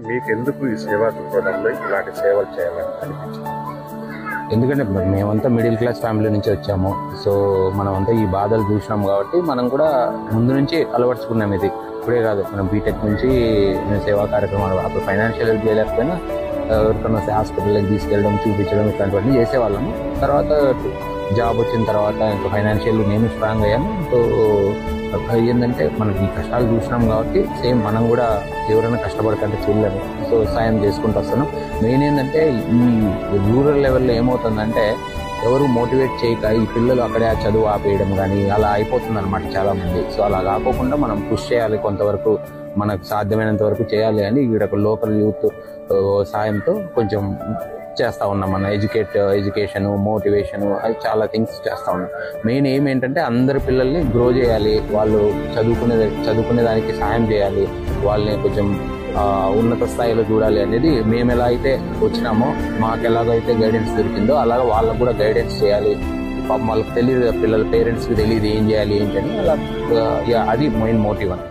మీకెందుకు ఈ సేవా దృక్పథంలో ఇలాంటి సేవలు చేయాలని అనిపించింది? ఎందుకంటే మేమంతా మిడిల్ క్లాస్ ఫ్యామిలీ నుంచి వచ్చాము. సో మనమంతా ఈ బాధలు చూసినాం కాబట్టి మనం కూడా ముందు నుంచి అలవర్చుకున్నాం. ఇది ఇప్పుడే కాదు, మనం బీటెక్ నుంచి మేము సేవా కార్యక్రమాలు అప్పుడు ఫైనాన్షియల్ హెల్ప్ చేయలేకపోయినా ఎవరికైనా హాస్పిటల్కి తీసుకెళ్ళడం, చూపించడం ఇట్లాంటివన్నీ చేసేవాళ్ళము. తర్వాత జాబ్ వచ్చిన తర్వాత ఇంకా ఫైనాన్షియల్ నేను స్ట్రాంగ్ అయ్యాను. సో ఏంటంటే మనకి ఈ కష్టాలు చూసినాం కాబట్టి సేమ్ మనం కూడా ఎవరైనా కష్టపడకంటే చూడలేము. సో సాయం చేసుకుంటూ వస్తున్నాం. మెయిన్ ఏంటంటే ఈ రూరల్ లెవెల్లో ఏమవుతుందంటే ఎవరు మోటివేట్ చేయక ఈ పిల్లలు అక్కడే చదువు ఆపేయడం కానీ అలా అయిపోతుంది అనమాట చాలా మంది. సో అలా కాకోకుండా మనం పుష్ చేయాలి, కొంతవరకు మనకు సాధ్యమైనంత వరకు చేయాలి అని ఇక్కడ లోకల్ యూత్ సాయంతో కొంచెం చేస్తూ ఉన్నాం. మన ఎడ్యుకేషన్, మోటివేషన్, అది చాలా థింగ్స్ చేస్తూ ఉన్నాం. మెయిన్ ఏం ఏంటంటే అందరి పిల్లల్ని గ్రో చేయాలి, వాళ్ళు చదువుకునే దానికి సాయం చేయాలి, వాళ్ళని కొంచెం ఉన్నత స్థాయిలో చూడాలి అనేది మేము ఎలా అయితే వచ్చినామో, మాకు ఎలాగైతే గైడెన్స్ దొరికిందో అలాగ వాళ్ళకు కూడా గైడెన్స్ చేయాలి. వాళ్ళకి తెలియదు, పిల్లల పేరెంట్స్కి తెలియదు ఏం చేయాలి ఏంటని, అలా అది మెయిన్ మోటివ్ అని.